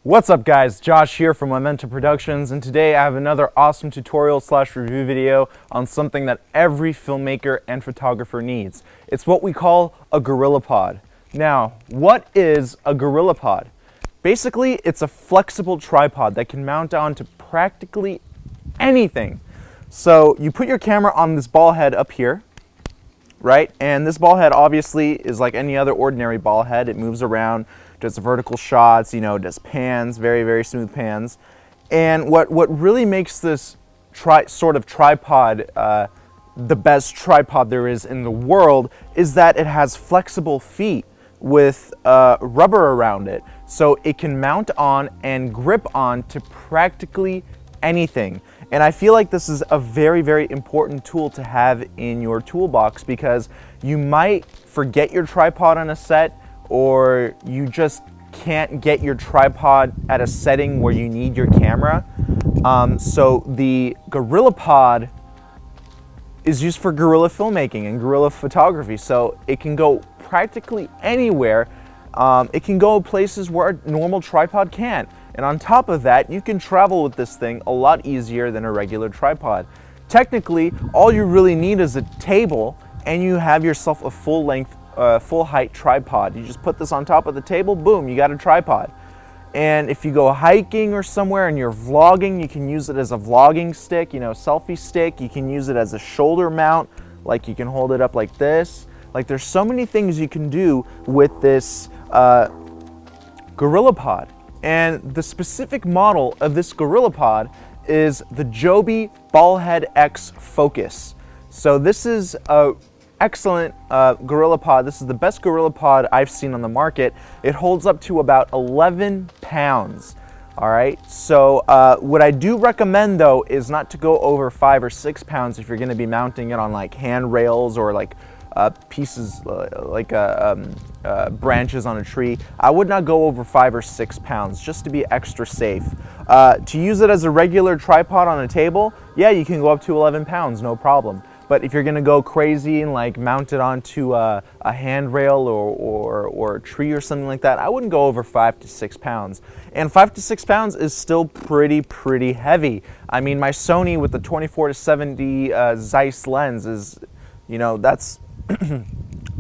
What's up guys, Josh here from Memento Productions, and today I have another awesome tutorial / review video on something that every filmmaker and photographer needs. It's what we call a GorillaPod. Now, what is a GorillaPod? Basically, it's a flexible tripod that can mount onto practically anything. So you put your camera on this ball head up here, right? And this ball head obviously is like any other ordinary ball head. It moves around, does vertical shots, does pans, very, very smooth pans. And what really makes this sort of tripod the best tripod there is in the world is that it has flexible feet with rubber around it. So it can mount on and grip on to practically anything. And I feel like this is a very, very important tool to have in your toolbox because you might forget your tripod on a set, or you just can't get your tripod at a setting where you need your camera. So the GorillaPod is used for guerrilla filmmaking and guerrilla photography. So it can go practically anywhere. It can go places where a normal tripod can't. And on top of that, you can travel with this thing a lot easier than a regular tripod. Technically, all you really need is a table, and you have yourself a full-length full height tripod. You just put this on top of the table, boom, you got a tripod. And if you go hiking or somewhere and you're vlogging, you can use it as a vlogging stick, selfie stick. You can use it as a shoulder mount, like you can hold it up like this. Like there's so many things you can do with this GorillaPod. And the specific model of this GorillaPod is the Joby Ballhead X Focus. So this is a excellent GorillaPod. This is the best GorillaPod I've seen on the market. It holds up to about 11 pounds. All right, so what I do recommend though is not to go over 5 or 6 pounds if you're going to be mounting it on like handrails or like pieces like branches on a tree. I would not go over 5 or 6 pounds just to be extra safe. To use it as a regular tripod on a table, yeah, you can go up to 11 pounds, no problem. But if you're gonna go crazy and like mount it onto a handrail or a tree or something like that, I wouldn't go over 5 to 6 pounds. And 5 to 6 pounds is still pretty heavy. I mean, my Sony with the 24 to 70 Zeiss lens is, that's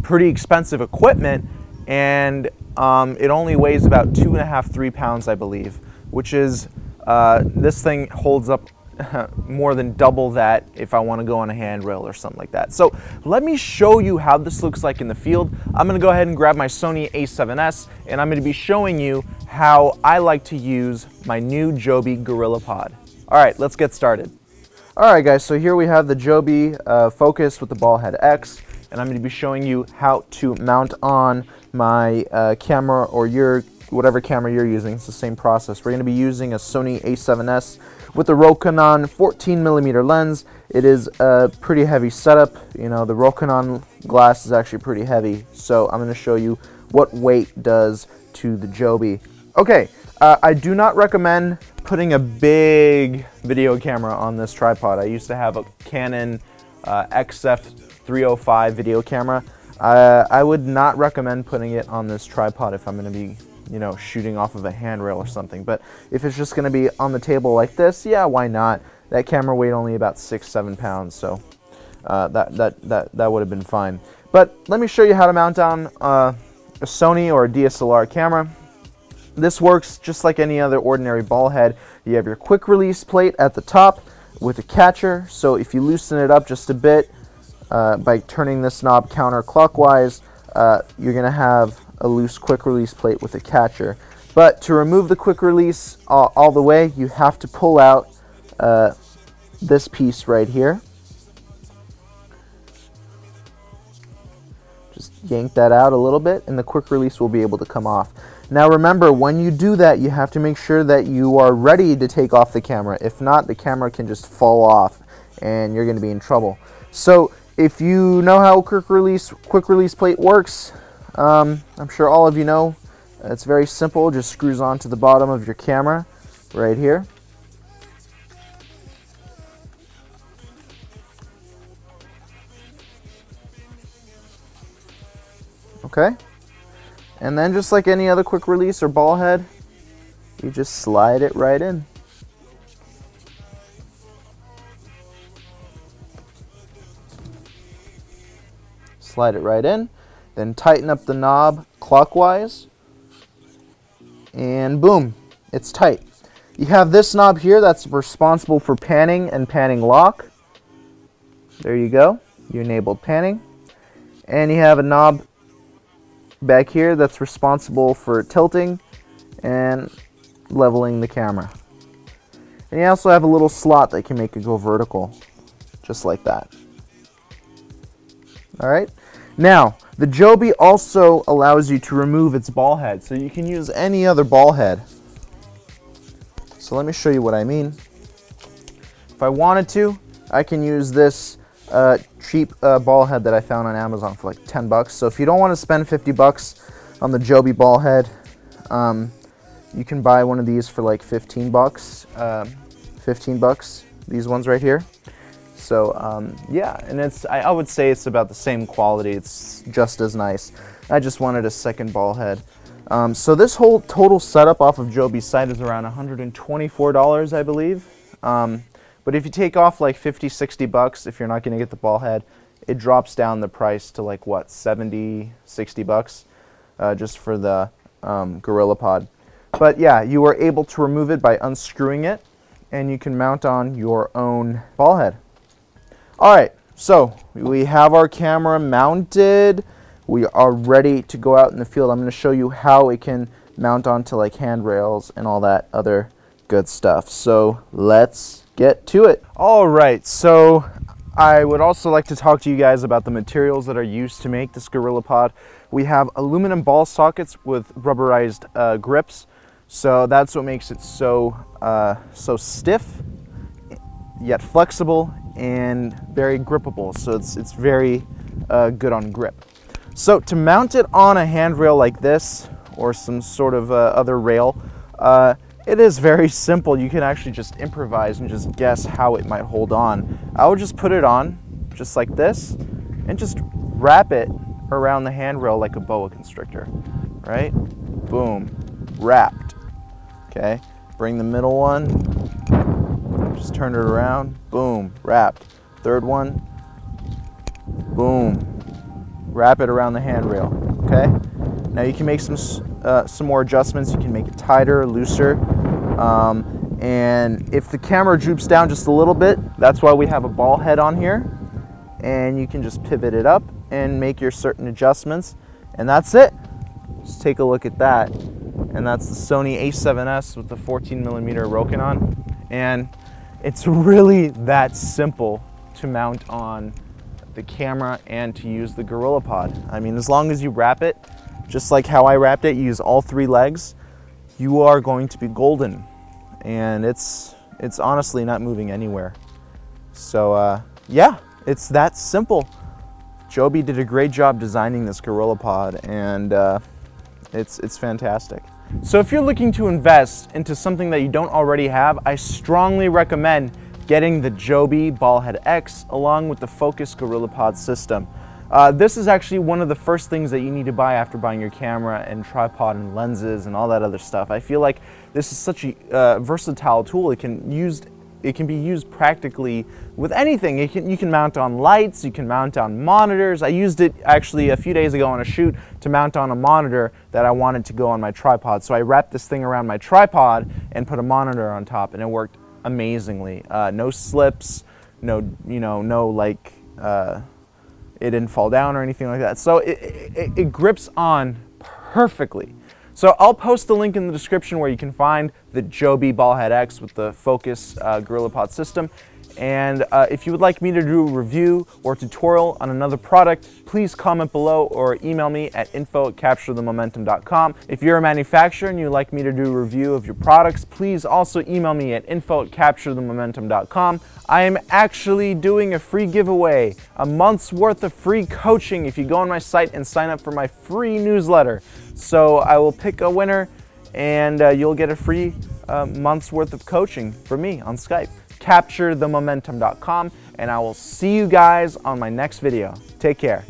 pretty expensive equipment, and it only weighs about 2.5 to 3 pounds, I believe, which is, this thing holds up more than double that if I want to go on a handrail or something like that. So let me show you how this looks like in the field. I'm going to go ahead and grab my Sony a7S, and I'm going to be showing you how I like to use my new Joby GorillaPod. All right, let's get started. All right, guys, so here we have the Joby Focus with the Ballhead X, and I'm going to be showing you how to mount on my camera or whatever camera you're using. It's the same process. We're going to be using a Sony a7S with the Rokinon 14mm lens. It is a pretty heavy setup. The Rokinon glass is actually pretty heavy, so I'm going to show you what weight does to the Joby. Okay, I do not recommend putting a big video camera on this tripod. I used to have a Canon XF305 video camera. I would not recommend putting it on this tripod if I'm going to be shooting off of a handrail or something. But if it's just going to be on the table like this, yeah, why not? That camera weighed only about 6-7 pounds, so that would have been fine. But let me show you how to mount on a Sony or a DSLR camera. This works just like any other ordinary ball head. You have your quick release plate at the top with a catcher. So if you loosen it up just a bit by turning this knob counterclockwise, you're going to have a loose quick release plate with a catcher. But to remove the quick release all the way, you have to pull out this piece right here. Just yank that out a little bit and the quick release will be able to come off. Now remember, when you do that, you have to make sure that you are ready to take off the camera. If not, the camera can just fall off and you're going to be in trouble. So if you know how quick release plate works, I'm sure all of you know, it's very simple. It just screws onto the bottom of your camera right here. Okay, and then just like any other quick release or ball head, you just slide it right in. Slide it right in, then tighten up the knob clockwise, and boom, it's tight. You have this knob here that's responsible for panning and panning lock. There you go, you enabled panning. And you have a knob back here that's responsible for tilting and leveling the camera. And you also have a little slot that can make it go vertical, just like that. Alright, now the Joby also allows you to remove its ball head, so you can use any other ball head. So let me show you what I mean. If I wanted to, I can use this cheap ball head that I found on Amazon for like 10 bucks. So if you don't want to spend 50 bucks on the Joby ball head, you can buy one of these for like 15 bucks. 15 bucks, these ones right here. So yeah, and I would say it's about the same quality. It's just as nice. I just wanted a second ball head. So this whole total setup off of Joby's site is around $124, I believe. But if you take off like 50, 60 bucks, if you're not going to get the ball head, it drops down the price to like what, 70, 60 bucks just for the GorillaPod. But yeah, you are able to remove it by unscrewing it, and you can mount on your own ball head. Alright, so we have our camera mounted. We are ready to go out in the field. I'm going to show you how it can mount onto like handrails and all that other good stuff. So let's get to it. Alright, so I would also like to talk to you guys about the materials that are used to make this GorillaPod. We have aluminum ball sockets with rubberized grips. So that's what makes it so stiff, yet flexible and very grippable. So it's very good on grip. So to mount it on a handrail like this or some sort of other rail, it is very simple. You can actually just improvise and just guess how it might hold on. I would just put it on just like this and just wrap it around the handrail like a boa constrictor, right? Boom, wrapped. Okay, bring the middle one, just turn it around, boom, wrapped. Third one, boom, wrap it around the handrail, okay? Now you can make some more adjustments. You can make it tighter, looser, and if the camera droops down just a little bit, that's why we have a ball head on here, and you can just pivot it up and make your certain adjustments, and that's it. Just take a look at that. And that's the Sony a7S with the 14mm Rokinon, and it's really that simple to mount on the camera and to use the GorillaPod. I mean, as long as you wrap it just like how I wrapped it, you use all three legs, you are going to be golden, and it's honestly not moving anywhere. So yeah, it's that simple. Joby did a great job designing this GorillaPod, and it's fantastic. So if you're looking to invest into something that you don't already have, I strongly recommend getting the Joby Ballhead X along with the Focus GorillaPod system. This is actually one of the first things that you need to buy after buying your camera and tripod and lenses and all that other stuff. I feel like this is such a versatile tool. It can be used practically with anything. You can mount on lights, you can mount on monitors. I used it actually a few days ago on a shoot to mount on a monitor that I wanted to go on my tripod. So I wrapped this thing around my tripod and put a monitor on top, and it worked amazingly. No slips, no like it didn't fall down or anything like that. So it grips on perfectly. So I'll post a link in the description where you can find the Joby Ballhead X with the Focus GorillaPod system. And if you would like me to do a review or tutorial on another product, please comment below or email me at info@capturethemomentum.com. If you're a manufacturer and you'd like me to do a review of your products, please also email me at info@capturethemomentum.com. I am actually doing a free giveaway, a month's worth of free coaching if you go on my site and sign up for my free newsletter. So I will pick a winner, and you'll get a free month's worth of coaching from me on Skype. CaptureTheMomentum.com, and I will see you guys on my next video. Take care.